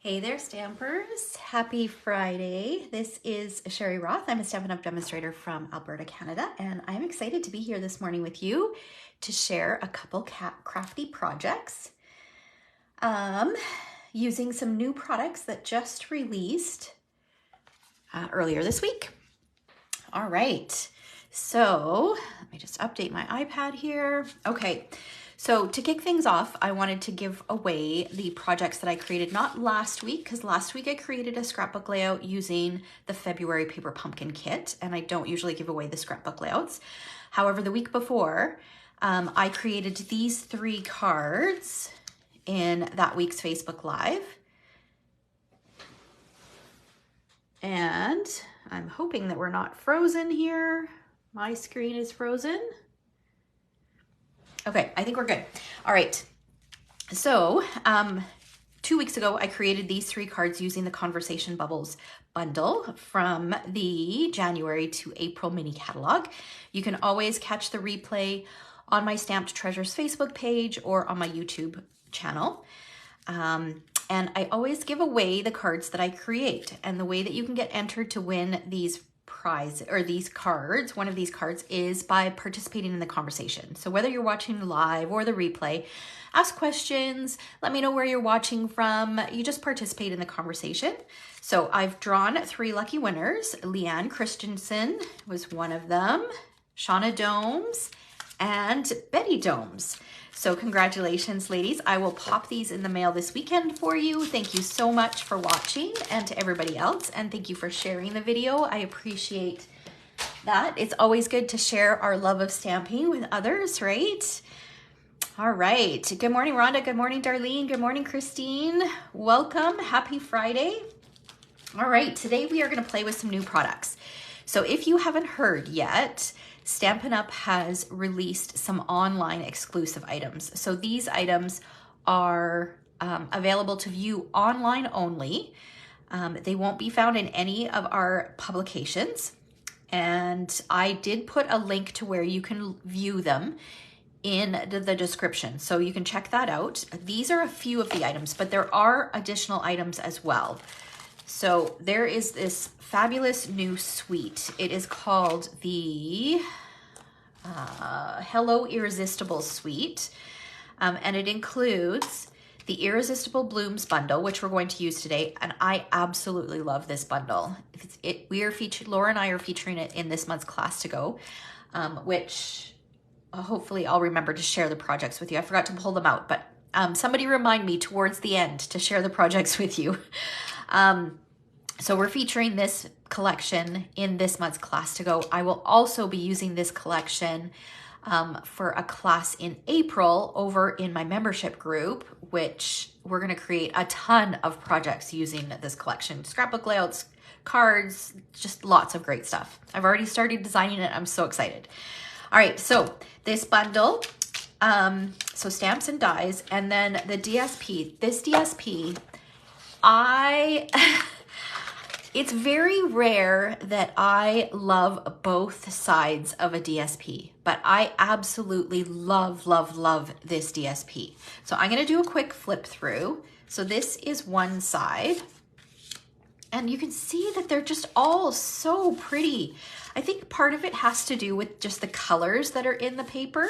Hey there, Stampers. Happy Friday. This is Sherry Roth. I'm a Stampin' Up! Demonstrator from Alberta, Canada, and I'm excited to be here this morning with you to share a couple crafty projects using some new products that just released earlier this week. All right, so let me just update my iPad here. Okay. So to kick things off, I wanted to give away the projects that I created, not last week, because last week I created a scrapbook layout using the February Paper Pumpkin Kit, and I don't usually give away the scrapbook layouts. However, the week before, I created these 3 cards in that week's Facebook Live. And I'm hoping that we're not frozen here. My screen is frozen. Okay, I think we're good. All right, so 2 weeks ago, I created these 3 cards using the Conversation Bubbles bundle from the January to April mini catalog. You can always catch the replay on my Stamped Treasures Facebook page or on my YouTube channel. And I always give away the cards that I create. And the way that you can get entered to win these cards, one of these cards, is by participating in the conversation. So whether you're watching live or the replay, ask questions, let me know where you're watching from, you just participate in the conversation. So I've drawn 3 lucky winners. Leanne Christensen was one of them, Shauna Domes, and Betty Domes. So congratulations, ladies. I will pop these in the mail this weekend for you. Thank you so much for watching, and to everybody else. And thank you for sharing the video. I appreciate that. It's always good to share our love of stamping with others, right? All right. Good morning, Rhonda. Good morning, Darlene. Good morning, Christine. Welcome. Happy Friday. All right. Today we are going to play with some new products. So if you haven't heard yet, Stampin' Up! Has released some online exclusive items. So these items are available to view online only. They won't be found in any of our publications. And I did put a link to where you can view them in the description. So you can check that out. These are a few of the items, but there are additional items as well. So there is this fabulous new suite. It is called the Hello Irresistible Suite. And it includes the Irresistible Blooms bundle, which we're going to use today. And I absolutely love this bundle. Laura and I are featuring it in this month's class to go, which hopefully I'll remember to share the projects with you. I forgot to pull them out, but somebody remind me towards the end to share the projects with you. So we're featuring this collection in this month's class to go. I will also be using this collection for a class in April over in my membership group, which we're going to create a ton of projects using this collection. Scrapbook layouts, cards, just lots of great stuff. I've already started designing it. I'm so excited. All right, so this bundle, so stamps and dies, and then the DSP. This DSP, it's very rare that I love both sides of a DSP, but I absolutely love, love, love this DSP. So I'm going to do a quick flip through. So this is one side, and you can see that they're just all so pretty. I think part of it has to do with just the colors that are in the paper.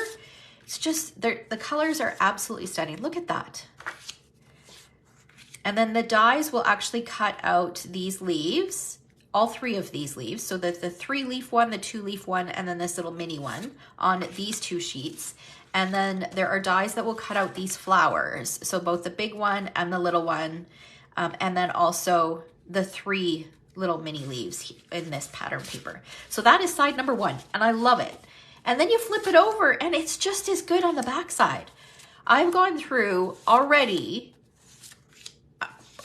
It's just, the colors are absolutely stunning. Look at that. And then the dies will actually cut out these leaves, all 3 of these leaves. So the 3-leaf one, the 2-leaf one, and then this little mini one on these 2 sheets. And then there are dies that will cut out these flowers. So both the big one and the little one, and then also the 3 little mini leaves in this pattern paper. So that is side number 1, and I love it. And then you flip it over and it's just as good on the back side. I've gone through already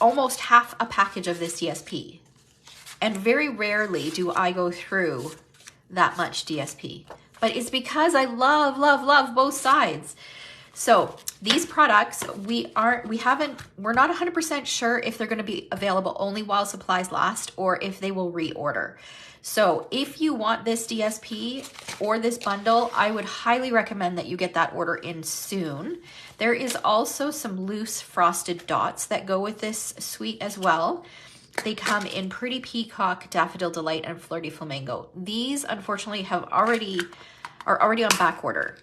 almost half a package of this DSP, and very rarely do I go through that much DSP, but it's because I love, love, love both sides. So these products, we're not 100% sure if they're going to be available only while supplies last or if they will reorder. So if you want this DSP or this bundle, I would highly recommend that you get that order in soon. There is also some loose frosted dots that go with this suite as well. They come in Pretty Peacock, Daffodil Delight, and Flirty Flamingo. These, unfortunately, are already on back order.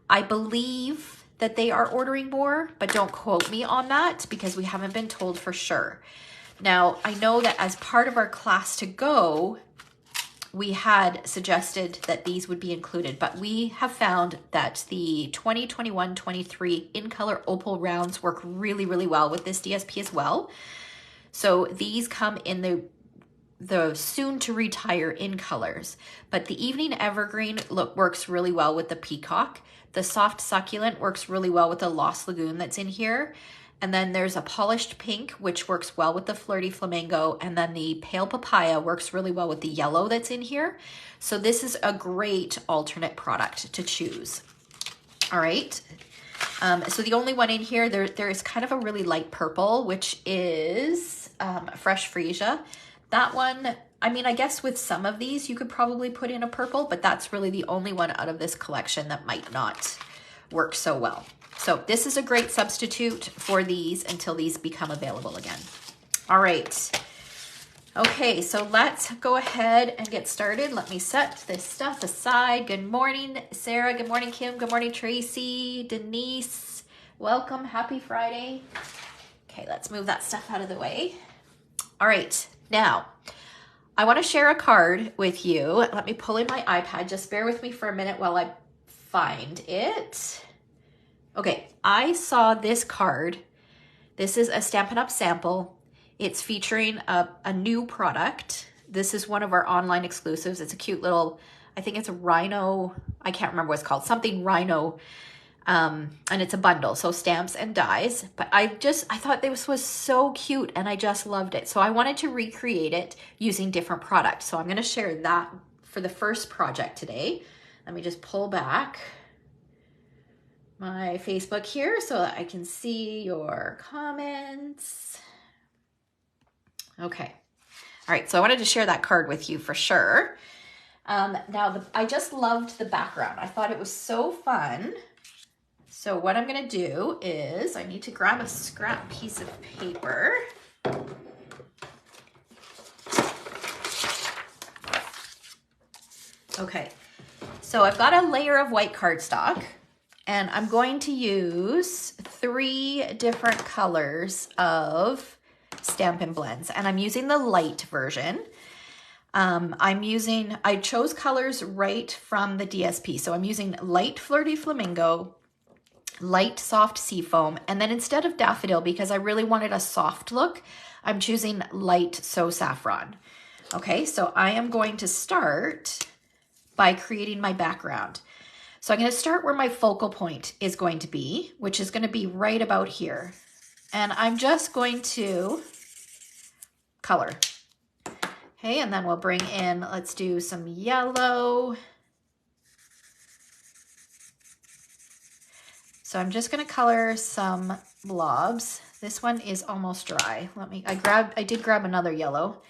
I believe that they are ordering more, but don't quote me on that because we haven't been told for sure. Now, I know that as part of our class to go, we had suggested that these would be included, but we have found that the 2021-23 in color opal rounds work really, really well with this DSP as well. So these come in the soon to retire in colors, but the evening evergreen look works really well with the peacock. The soft succulent works really well with the Lost Lagoon that's in here. And then there's a polished pink, which works well with the Flirty Flamingo. And then the pale papaya works really well with the yellow that's in here. So this is a great alternate product to choose. All right. So the only one in here, there is kind of a really light purple, which is Fresh Freesia. That one, I mean, I guess with some of these, you could probably put in a purple, but that's really the only one out of this collection that might not work so well. So this is a great substitute for these until these become available again. All right. Okay, so let's go ahead and get started. Let me set this stuff aside. Good morning, Sarah. Good morning, Kim. Good morning, Tracy. Denise. Welcome. Happy Friday. Okay, let's move that stuff out of the way. All right. Now, I want to share a card with you. Let me pull in my iPad. Just bear with me for a minute while I find it. Okay, I saw this card. This is a Stampin' Up! Sample. It's featuring a new product. This is one of our online exclusives. It's a cute little, I think it's a rhino, I can't remember what it's called, something rhino. And it's a bundle, so stamps and dies. But I thought this was so cute and I just loved it. So I wanted to recreate it using different products. So I'm gonna share that for the first project today. Let me just pull back my Facebook here so that I can see your comments. Okay. All right, so I wanted to share that card with you for sure. Now, I just loved the background. I thought it was so fun. So what I'm gonna do is I need to grab a scrap piece of paper. Okay, so I've got a layer of white cardstock and I'm going to use 3 different colors of Stampin' Blends, and I'm using the light version. I chose colors right from the DSP. So I'm using light Flirty Flamingo, light soft Seafoam, and then instead of Daffodil, because I really wanted a soft look, I'm choosing light So Saffron. Okay, so I am going to start by creating my background. So I'm going to start where my focal point is going to be, which is going to be right about here. And I'm just going to color. Okay, and then we'll bring in, let's do some yellow. So I'm just gonna color some blobs. This one is almost dry. I did grab another yellow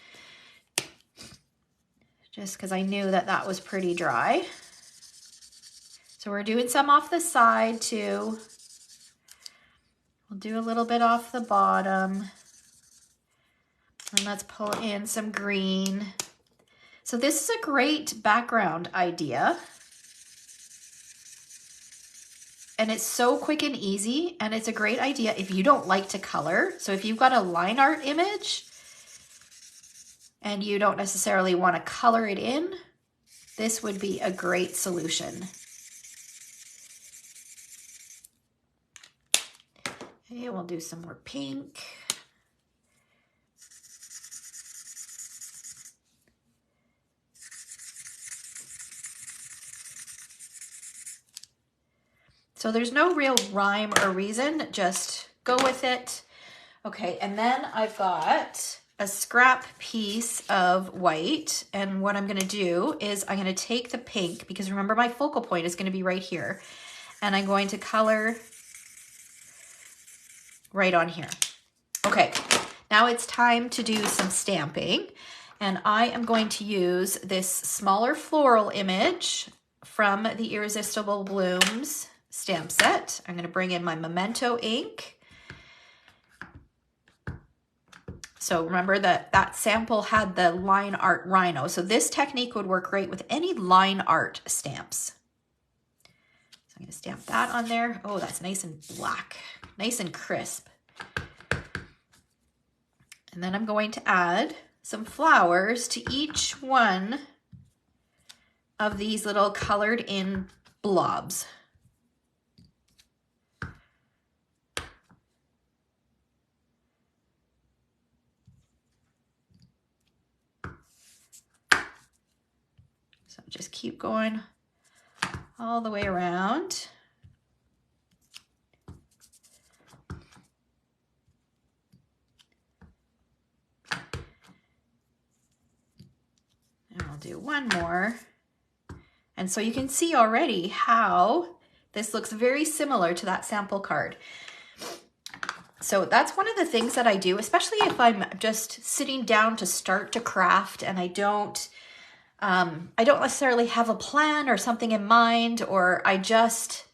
just because I knew that that was pretty dry. So we're doing some off the side too. We'll do a little bit off the bottom. And let's pull in some green. So this is a great background idea. And it's so quick and easy, and it's a great idea if you don't like to color. So if you've got a line art image and you don't necessarily want to color it in, this would be a great solution. Okay, we'll do some more pink. So there's no real rhyme or reason, just go with it. Okay, and then I've got a scrap piece of white, and what I'm gonna do is I'm gonna take the pink, because remember my focal point is gonna be right here, and I'm going to color right on here. Okay, now it's time to do some stamping. And I am going to use this smaller floral image from the Irresistible Blooms stamp set. I'm going to bring in my Memento ink. So remember that that sample had the line art rhino. So this technique would work great with any line art stamps. So I'm going to stamp that on there. Oh, that's nice and black, nice and crisp. And then I'm going to add some flowers to each one of these little colored in blobs. So just keep going all the way around. And I'll do one more. And so you can see already how this looks very similar to that sample card. So that's one of the things that I do, especially if I'm just sitting down to start to craft and I don't necessarily have a plan or something in mind, or I'm just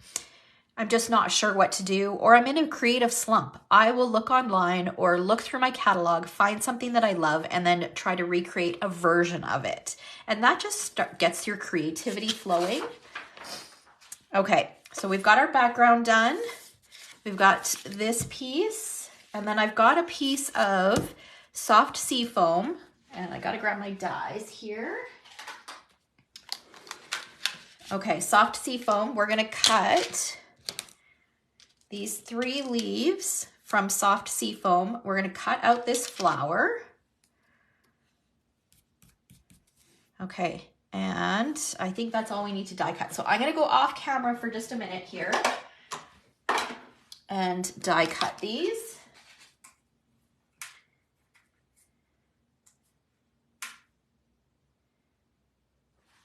not sure what to do, or I'm in a creative slump. I will look online or look through my catalog, find something that I love, and then try to recreate a version of it. And that just gets your creativity flowing. Okay, so we've got our background done. We've got this piece, and then I've got a piece of soft sea foam, and I gotta grab my dies here. Okay, soft sea foam, we're gonna cut these 3 leaves from soft sea foam. We're gonna cut out this flower. Okay, and I think that's all we need to die cut. So I'm gonna go off camera for just a minute here and die cut these.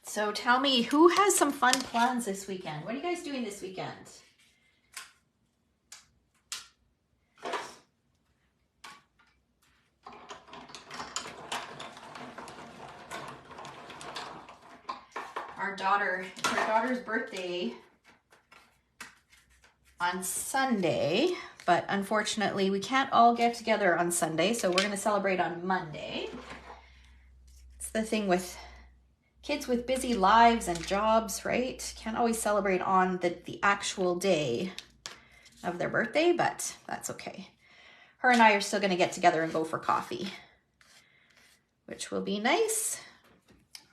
So tell me, who has some fun plans this weekend? What are you guys doing this weekend? It's our daughter's birthday on Sunday, but unfortunately we can't all get together on Sunday, so we're going to celebrate on Monday. It's the thing with kids with busy lives and jobs, right? Can't always celebrate on the actual day of their birthday, but that's okay. Her and I are still going to get together and go for coffee, which will be nice.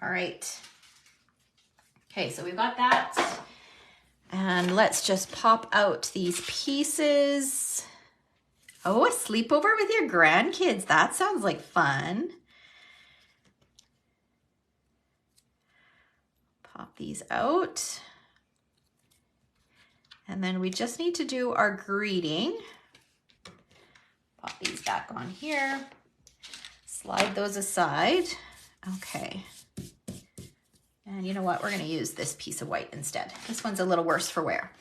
All right. Okay, so we've got that. And let's just pop out these pieces. Oh, a sleepover with your grandkids. That sounds like fun. Pop these out. And then we just need to do our greeting. Pop these back on here. Slide those aside. Okay. And you know what? We're going to use this piece of white instead. This one's a little worse for wear.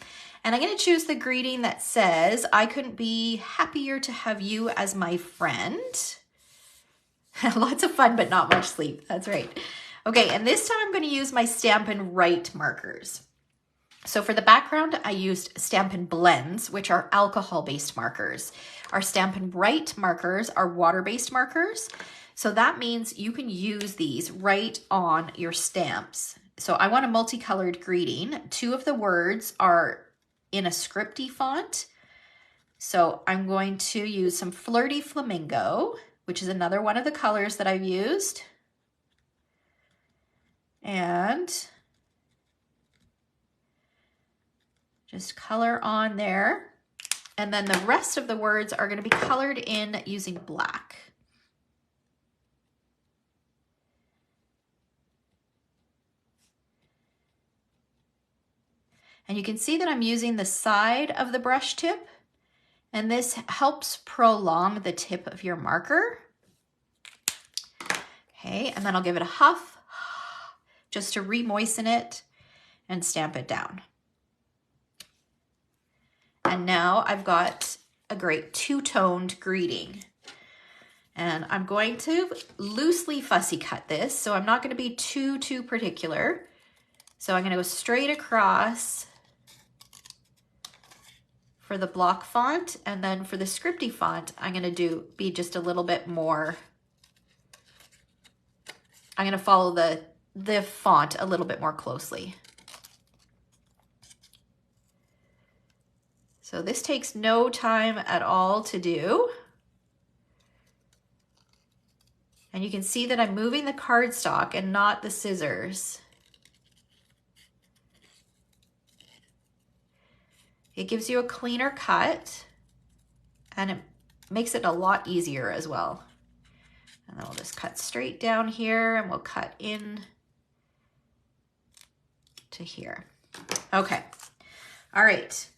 And I'm going to choose the greeting that says, I couldn't be happier to have you as my friend. Lots of fun, but not much sleep. That's right. Okay, and this time I'm going to use my Stampin' Write markers. So for the background, I used Stampin' Blends, which are alcohol-based markers. Our Stampin' Write markers are water-based markers. So that means you can use these right on your stamps. So I want a multicolored greeting. 2 of the words are in a scripty font. So I'm going to use some Flirty Flamingo, which is another one of the colors that I've used. And just color on there. And then the rest of the words are going to be colored in using black. And you can see that I'm using the side of the brush tip, and this helps prolong the tip of your marker. Okay, and then I'll give it a huff just to re-moisten it and stamp it down. And now I've got a great two-toned greeting. And I'm going to loosely fussy cut this, so I'm not going to be too particular. So I'm going to go straight across for the block font, and then for the scripty font, I'm going to be just a little bit more. I'm going to follow the font a little bit more closely. So this takes no time at all to do. And you can see that I'm moving the cardstock and not the scissors. It gives you a cleaner cut, and it makes it a lot easier as well. And then we'll just cut straight down here, and we'll cut in to here. Okay, all right.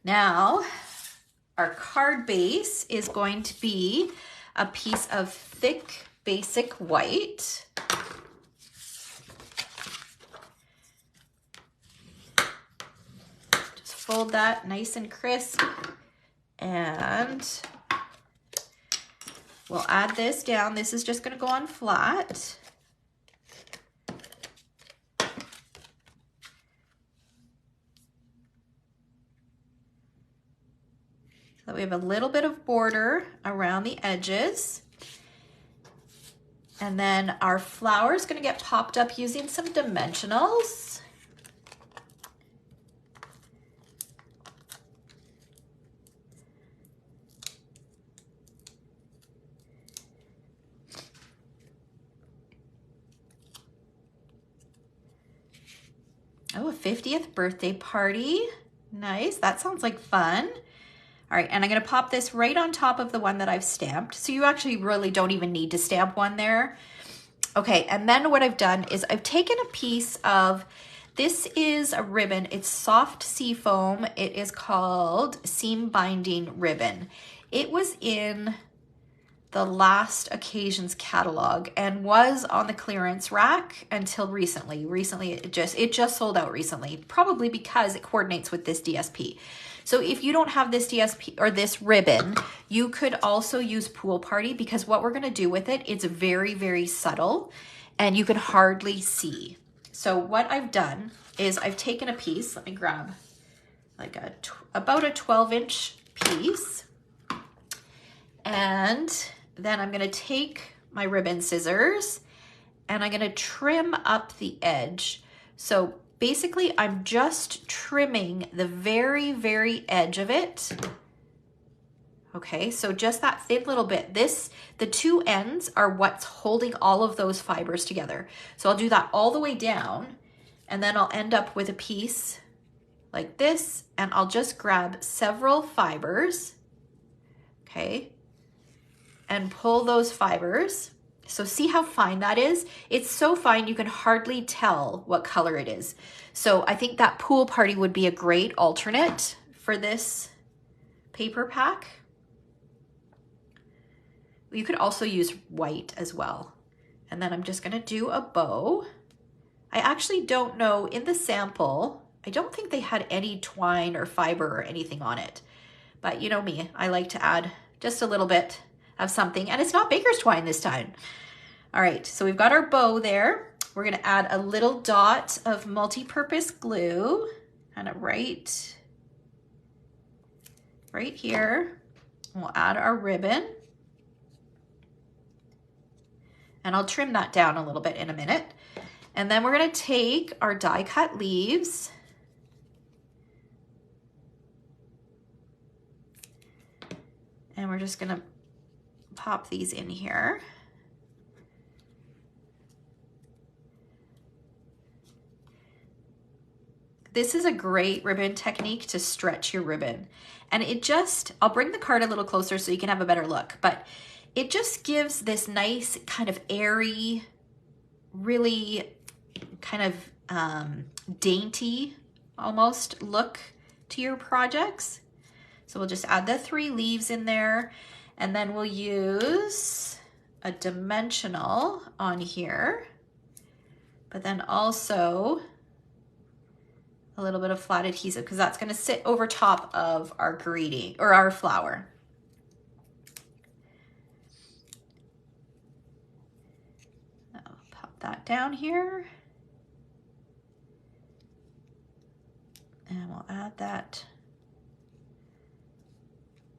Now, our card base is going to be a piece of thick basic white. Just fold that nice and crisp, and we'll add this down. This is just going to go on flat. So we have a little bit of border around the edges. And then our flower is going to get popped up using some dimensionals. Oh, a 50th birthday party. Nice. That sounds like fun. All right, and I'm gonna pop this right on top of the one that I've stamped. So you actually really don't even need to stamp one there. Okay, and then what I've done is I've taken a piece of, this is a ribbon, it's soft sea foam. It is called Seam Binding Ribbon. It was in the Last Occasions catalog and was on the clearance rack until recently. Recently, it just sold out recently, probably because it coordinates with this DSP. So if you don't have this DSP or this ribbon, you could also use Pool Party, because what we're gonna do with it, it's very subtle and you can hardly see. So what I've done is I've taken a piece, let me grab like about a 12-inch piece, and then I'm gonna take my ribbon scissors and I'm gonna trim up the edge. So basically, I'm just trimming the very edge of it. Okay, so just that thin little bit. The two ends are what's holding all of those fibers together. So I'll do that all the way down, and then I'll end up with a piece like this, and I'll just grab several fibers, okay, and pull those fibers. So see how fine that is? It's so fine you can hardly tell what color it is. So I think that Pool Party would be a great alternate for this paper pack. You could also use white as well. And then I'm just gonna do a bow. I actually don't know, in the sample, I don't think they had any twine or fiber or anything on it. But you know me, I like to add just a little bit of something, and it's not baker's twine this time. All right, so we've got our bow there. We're gonna add a little dot of multi-purpose glue, kind of right here. We'll add our ribbon. And I'll trim that down a little bit in a minute. And then we're gonna take our die cut leaves, and we're just gonna pop these in here. This is a great ribbon technique to stretch your ribbon. And I'll bring the card a little closer so you can have a better look, but it just gives this nice kind of airy, really kind of dainty almost look to your projects. So we'll just add the 3 leaves in there, and then we'll use a dimensional on here, but then also a little bit of flat adhesive because that's going to sit over top of our greeting or our flower. I'll pop that down here. And we'll add that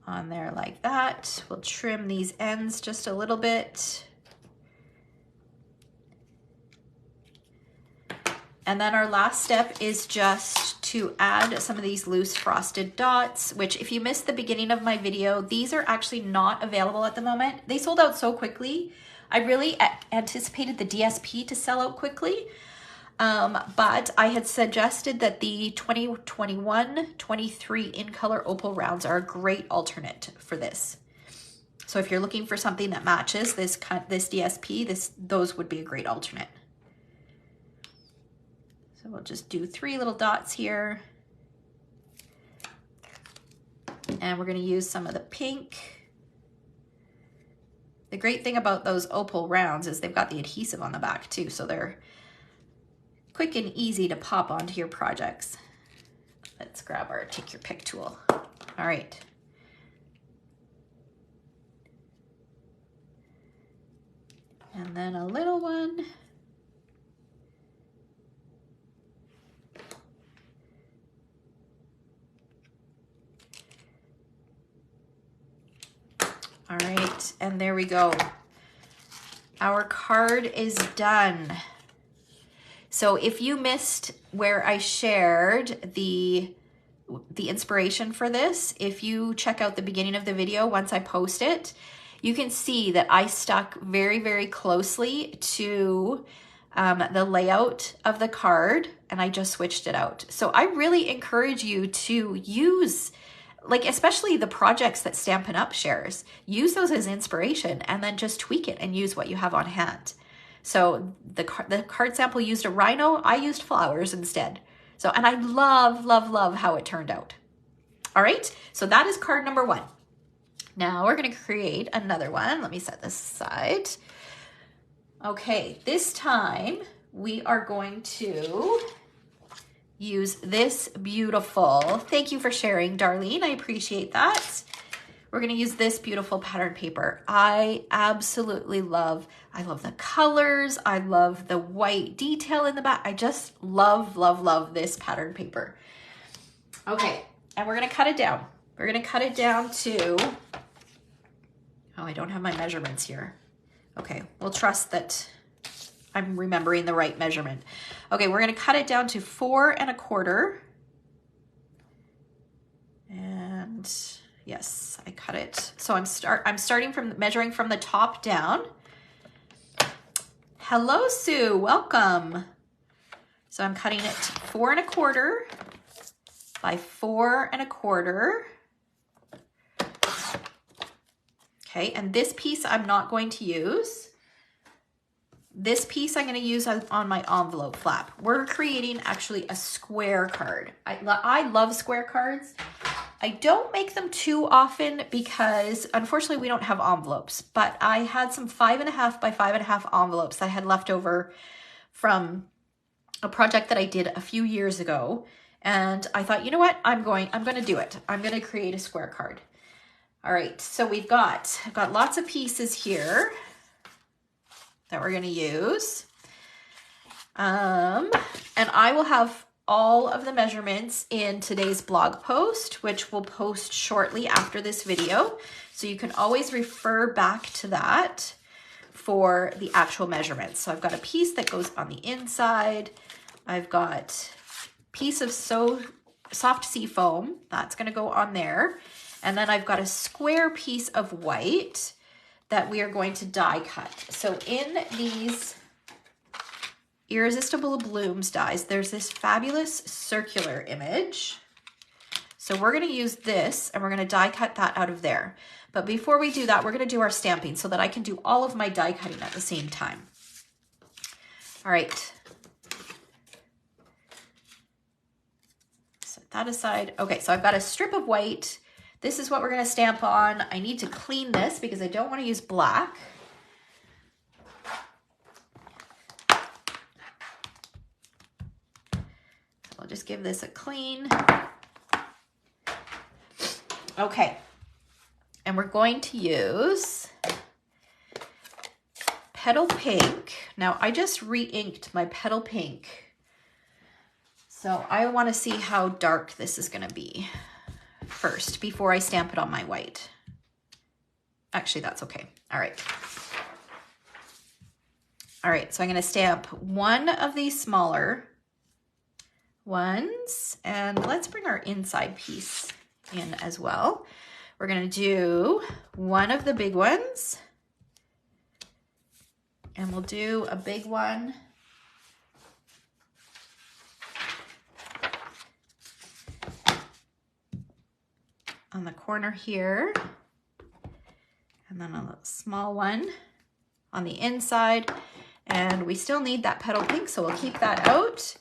on there like that. We'll trim these ends just a little bit. And then our last step is just to add some of these loose frosted dots, which if you missed the beginning of my video, these are actually not available at the moment. They sold out so quickly. I really anticipated the DSP to sell out quickly. But I had suggested that the 2021-23 in color opal rounds are a great alternate for this. So if you're looking for something that matches this DSP, those would be a great alternate. So we'll just do 3 little dots here. And we're going to use some of the pink. The great thing about those opal rounds is they've got the adhesive on the back too, so they're quick and easy to pop onto your projects. Let's grab our take your pick tool. All right. And then a little one. All right, and there we go. Our card is done. So if you missed where I shared the inspiration for this, if you check out the beginning of the video once I post it, you can see that I stuck very, very closely to the layout of the card, and I just switched it out. So I really encourage you to use, like, especially the projects that Stampin' Up! Shares, use those as inspiration and then just tweak it and use what you have on hand. So the card sample used a rhino, I used flowers instead. So, and I love, love, love how it turned out. All right, so that is card number 1. Now we're gonna create another one. Let me set this aside. Okay, this time we are going to use this beautiful, thank you for sharing, Darlene, I appreciate that. We're gonna use this beautiful pattern paper. I absolutely love, I love the colors, I love the white detail in the back. I just love, love, love this pattern paper. Okay, and we're gonna cut it down. We're gonna cut it down to, oh, I don't have my measurements here. Okay, we'll trust that I'm remembering the right measurement. Okay, we're gonna cut it down to 4 1/4. And yes, I cut it. So I'm starting from measuring from the top down. Hello, Sue, welcome. So I'm cutting it 4 1/4 by 4 1/4. Okay, and this piece I'm not going to use. This piece I'm going to use on my envelope flap. We're creating actually a square card. I love square cards. I don't make them too often because unfortunately we don't have envelopes, but I had some 5 1/2 by 5 1/2 envelopes that I had left over from a project that I did a few years ago. And I thought, you know what? I'm going to do it. I'm going to create a square card. All right, so I've got lots of pieces here that we're going to use. And I will have all of the measurements in today's blog post, which we'll post shortly after this video. So you can always refer back to that for the actual measurements. So I've got a piece that goes on the inside. I've got a piece of soft sea foam that's going to go on there. And then I've got a square piece of white that we are going to die cut. So in these Irresistible Blooms dies, there's this fabulous circular image. So we're going to use this and we're going to die cut that out of there. But before we do that, we're going to do our stamping so that I can do all of my die cutting at the same time. All right. Set that aside. Okay, so I've got a strip of white. This is what we're going to stamp on. I need to clean this because I don't want to use black. We'll I'll just give this a clean. Okay, and we're going to use Petal Pink. Now, I just re-inked my Petal Pink, so I want to see how dark this is going to be first before I stamp it on my white. Actually, that's okay. All right. All right, so I'm going to stamp one of these smaller ones, and let's bring our inside piece in as well. We're going to do one of the big ones, and we'll do a big one on the corner here, and then a small one on the inside. And we still need that Petal Pink, so we'll keep that out.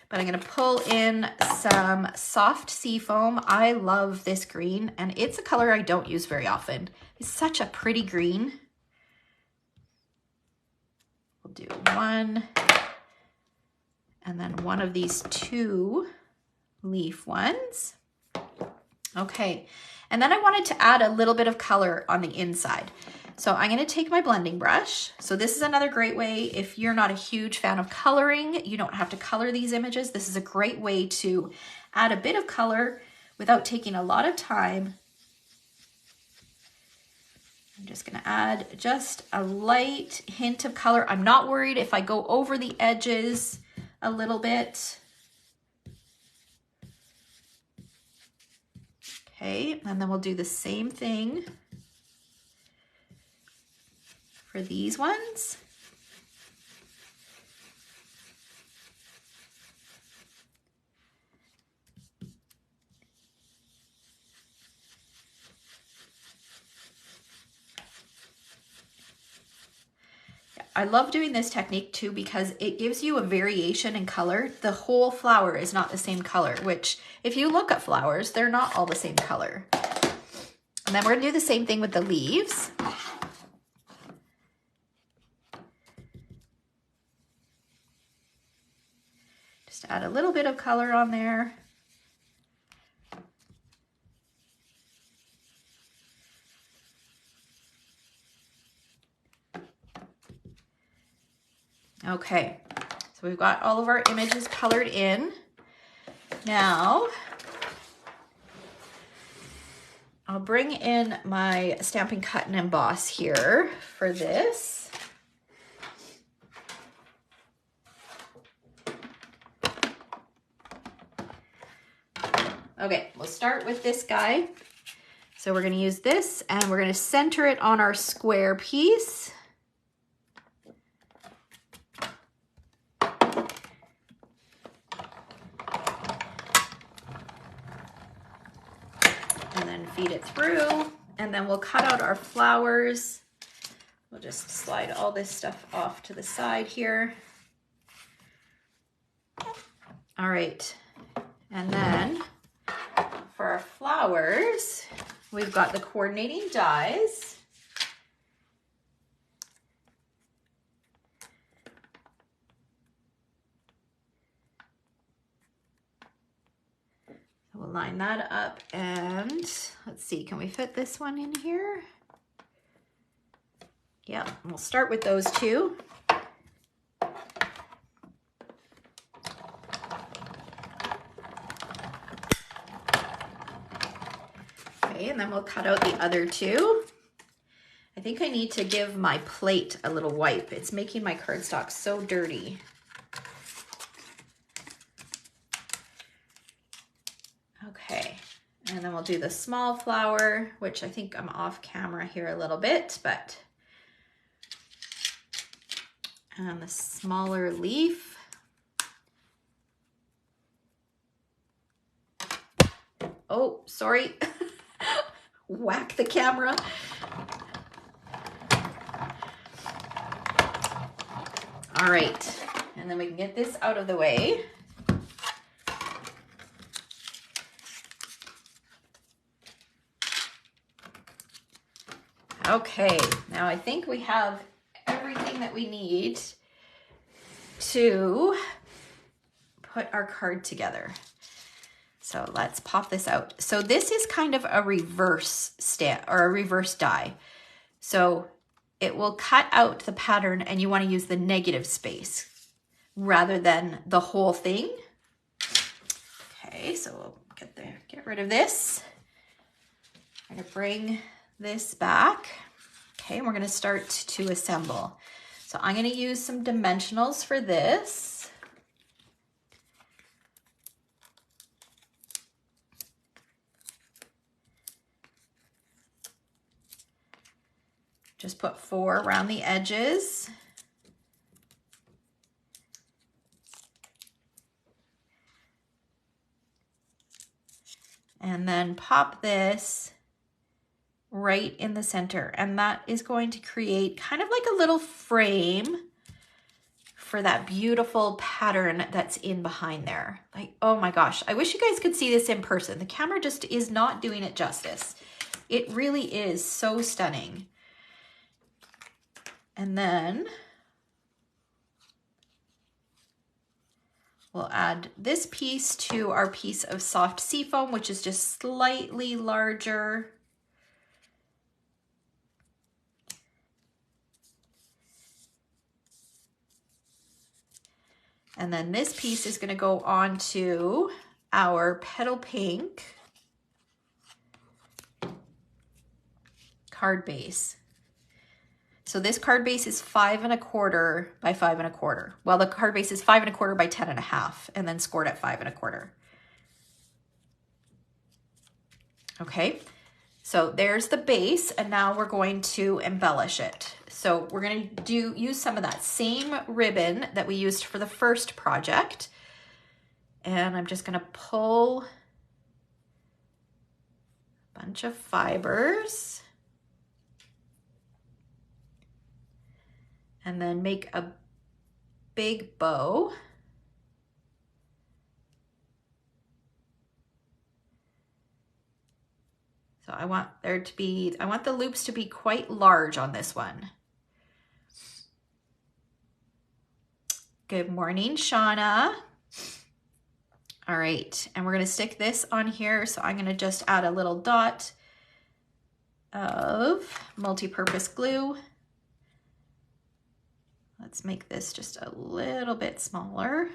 But I'm gonna pull in some soft sea foam. I love this green, and it's a color I don't use very often. It's such a pretty green. We'll do one, and then one of these two leaf ones. Okay, and then I wanted to add a little bit of color on the inside. So I'm gonna take my blending brush. So this is another great way, if you're not a huge fan of coloring, you don't have to color these images. This is a great way to add a bit of color without taking a lot of time. I'm just gonna add just a light hint of color. I'm not worried if I go over the edges a little bit. Okay, and then we'll do the same thing for these ones. I love doing this technique too because it gives you a variation in color. The whole flower is not the same color, which if you look at flowers, they're not all the same color. And then we're gonna do the same thing with the leaves. Just add a little bit of color on there. Okay, so we've got all of our images colored in. Now, I'll bring in my Stampin' Cut and Emboss here for this. Okay, we'll start with this guy. So we're gonna use this and we're gonna center it on our square piece. And then feed it through, and then we'll cut out our flowers. We'll just slide all this stuff off to the side here. All right, and then for our flowers, we've got the coordinating dies. We'll line that up, and let's see, can we fit this one in here? Yeah, we'll start with those two. Okay, and then we'll cut out the other two. I think I need to give my plate a little wipe. It's making my cardstock so dirty. Okay, and then we'll do the small flower, which I think I'm off camera here a little bit, but and the smaller leaf. Oh, sorry. Whack the camera. All right, and then we can get this out of the way. Okay, now I think we have everything that we need to put our card together. So let's pop this out. So this is kind of a reverse stamp or a reverse die. So it will cut out the pattern and you want to use the negative space rather than the whole thing. Okay, so we'll get rid of this. I'm going to bring this back. Okay, and we're going to start to assemble. So I'm going to use some dimensionals for this. Just put 4 around the edges. And then pop this right in the center. And that is going to create kind of like a little frame for that beautiful pattern that's in behind there. Like, oh my gosh, I wish you guys could see this in person. The camera just is not doing it justice. It really is so stunning. And then we'll add this piece to our piece of soft seafoam, which is just slightly larger. And then this piece is going to go onto our petal pink card base. So this card base is 5 1/4 by 5 1/4. Well, the card base is 5 1/4 by 10 1/2 and then scored at 5 1/4. Okay, so there's the base and now we're going to embellish it. So we're going to use some of that same ribbon that we used for the first project. And I'm just going to pull a bunch of fibers. And then make a big bow. So I want the loops to be quite large on this one. Good morning, Shauna. All right, and we're gonna stick this on here. So I'm gonna just add a little dot of multi-purpose glue. Let's make this just a little bit smaller.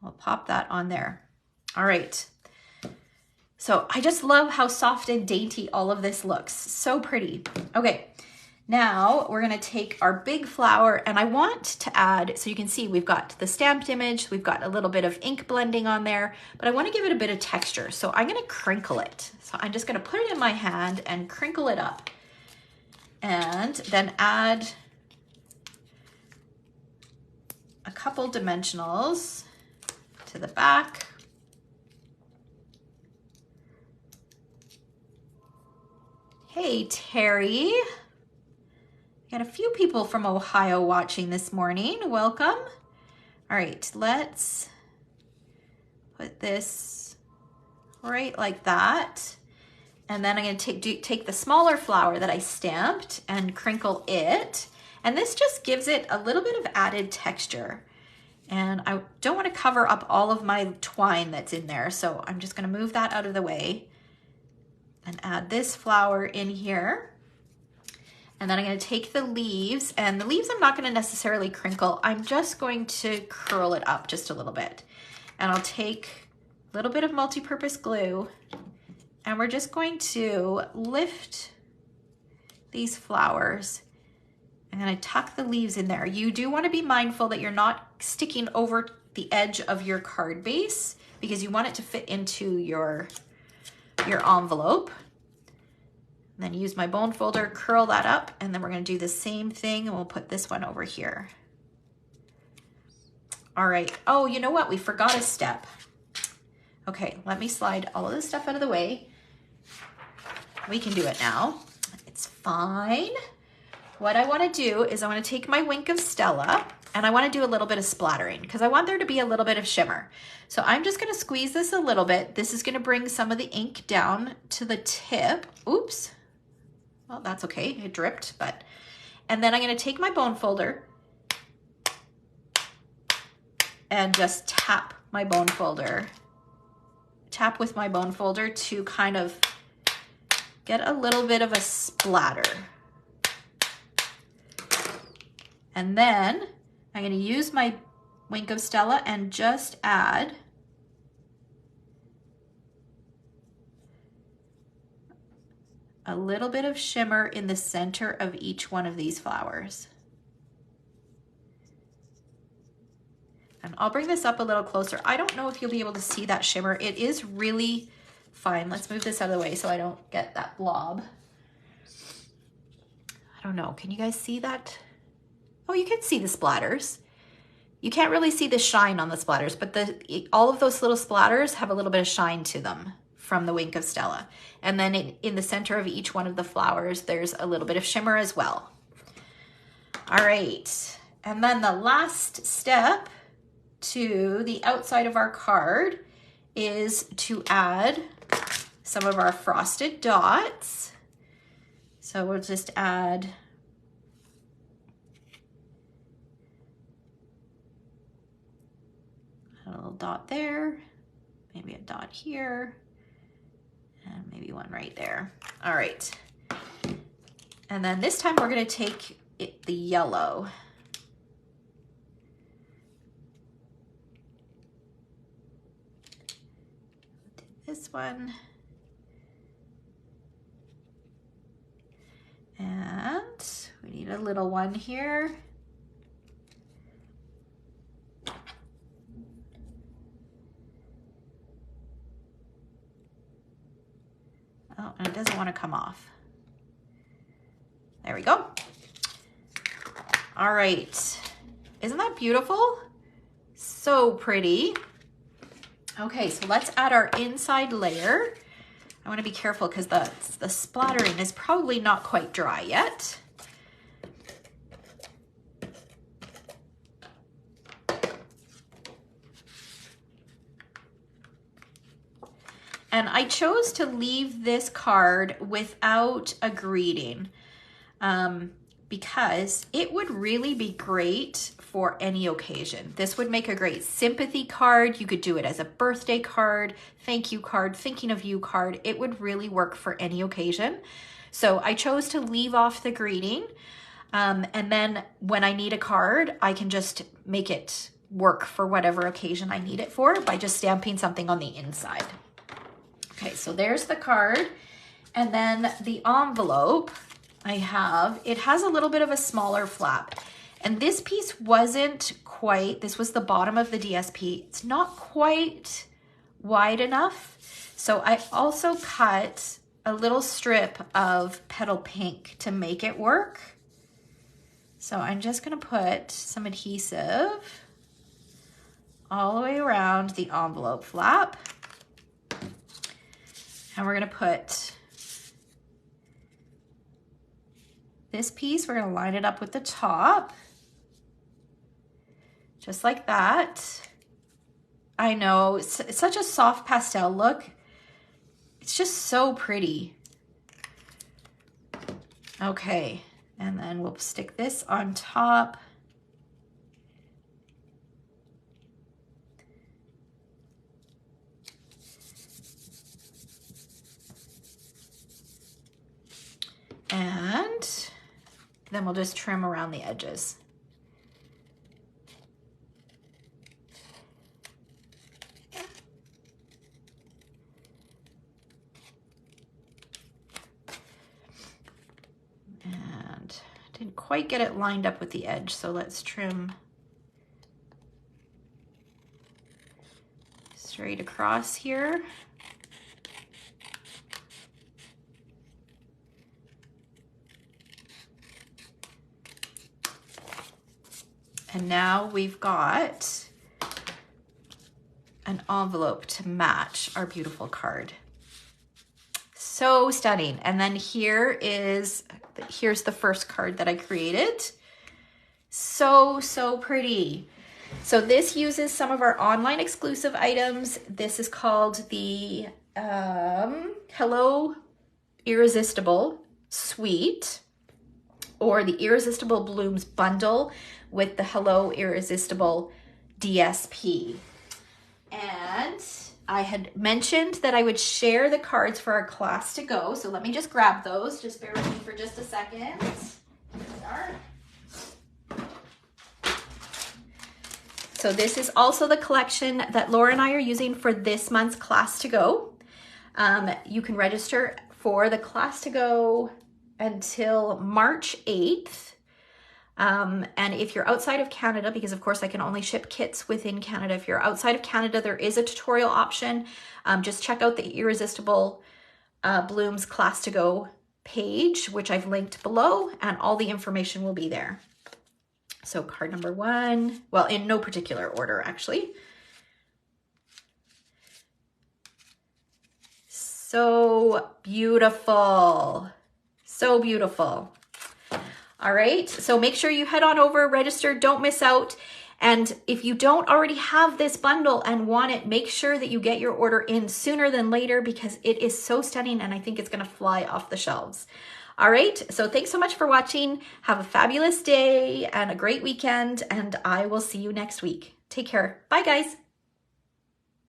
We'll pop that on there. All right. So I just love how soft and dainty all of this looks. So pretty. Okay, now we're gonna take our big flower and I want to add, so you can see we've got the stamped image, we've got a little bit of ink blending on there, but I wanna give it a bit of texture. So I'm gonna crinkle it. So I'm just gonna put it in my hand and crinkle it up. And then add a couple dimensionals to the back. Hey, Terry. Got a few people from Ohio watching this morning. Welcome. All right, let's put this right like that. And then I'm going to take the smaller flower that I stamped and crinkle it. And this just gives it a little bit of added texture. And I don't want to cover up all of my twine that's in there. So I'm just going to move that out of the way and add this flower in here. And then I'm going to take the leaves, and the leaves I'm not going to necessarily crinkle. I'm just going to curl it up just a little bit. And I'll take a little bit of multi-purpose glue, and we're just going to lift these flowers. I'm going to tuck the leaves in there. You do want to be mindful that you're not sticking over the edge of your card base because you want it to fit into your envelope. And then use my bone folder, curl that up, and then we're going to do the same thing, and we'll put this one over here. All right. Oh, you know what? We forgot a step. Okay, let me slide all of this stuff out of the way. We can do it now. It's fine. What I want to do is I want to take my Wink of Stella, and I want to do a little bit of splattering because I want there to be a little bit of shimmer. So I'm just going to squeeze this a little bit. This is going to bring some of the ink down to the tip. Oops. Well, that's okay. It dripped, but... And then I'm going to take my bone folder, and just tap my bone folder. Tap with my bone folder to kind of get a little bit of a splatter. And then I'm going to use my Wink of Stella and just add a little bit of shimmer in the center of each one of these flowers. And I'll bring this up a little closer. I don't know if you'll be able to see that shimmer. It is really fine. Let's move this out of the way so I don't get that blob. I don't know. Can you guys see that? Oh, you can see the splatters. You can't really see the shine on the splatters, but all of those little splatters have a little bit of shine to them from the Wink of Stella. And then in the center of each one of the flowers, there's a little bit of shimmer as well. All right. And then the last step to the outside of our card is to add some of our frosted dots. So we'll just add a little dot there, maybe a dot here, and maybe one right there. All right. And then this time we're going to take the yellow. This one. And we need a little one here. Oh, and it doesn't want to come off. There we go. All right. Isn't that beautiful? So pretty. Okay, so let's add our inside layer. I want to be careful because the splattering is probably not quite dry yet. And I chose to leave this card without a greeting because it would really be great for any occasion. This would make a great sympathy card. You could do it as a birthday card, thank you card, thinking of you card. It would really work for any occasion. So I chose to leave off the greeting. And then when I need a card, I can just make it work for whatever occasion I need it for by just stamping something on the inside. Okay, so there's the card. And then the envelope it has a little bit of a smaller flap. And this piece wasn't quite, this was the bottom of the DSP. It's not quite wide enough. So I also cut a little strip of petal pink to make it work. So I'm just gonna put some adhesive all the way around the envelope flap. And we're gonna put this piece, we're gonna line it up with the top. Just like that. I know, it's such a soft pastel look. It's just so pretty. Okay, and then we'll stick this on top. And then we'll just trim around the edges. And didn't quite get it lined up with the edge, so let's trim straight across here. And now we've got an envelope to match our beautiful card. So stunning. And then here's the first card that I created. So pretty. So this uses some of our online exclusive items. This is called the Hello Irresistible Suite, or the Irresistible Blooms bundle with the Hello Irresistible DSP. And I had mentioned that I would share the cards for our class to go. So let me just grab those. Just bear with me for just a second. Here they are. So this is also the collection that Laura and I are using for this month's class to go. You can register for the class to go until March 8th. And if you're outside of Canada, because of course I can only ship kits within Canada. If you're outside of Canada, there is a tutorial option. Just check out the Irresistible Blooms class to go page, which I've linked below, and all the information will be there. So card number 1, well, in no particular order, actually. So beautiful. So beautiful. All right, so make sure you head on over, register, don't miss out. And if you don't already have this bundle and want it, make sure that you get your order in sooner than later because it is so stunning and I think it's gonna fly off the shelves. All right, so thanks so much for watching. Have a fabulous day and a great weekend, and I will see you next week. Take care. Bye, guys.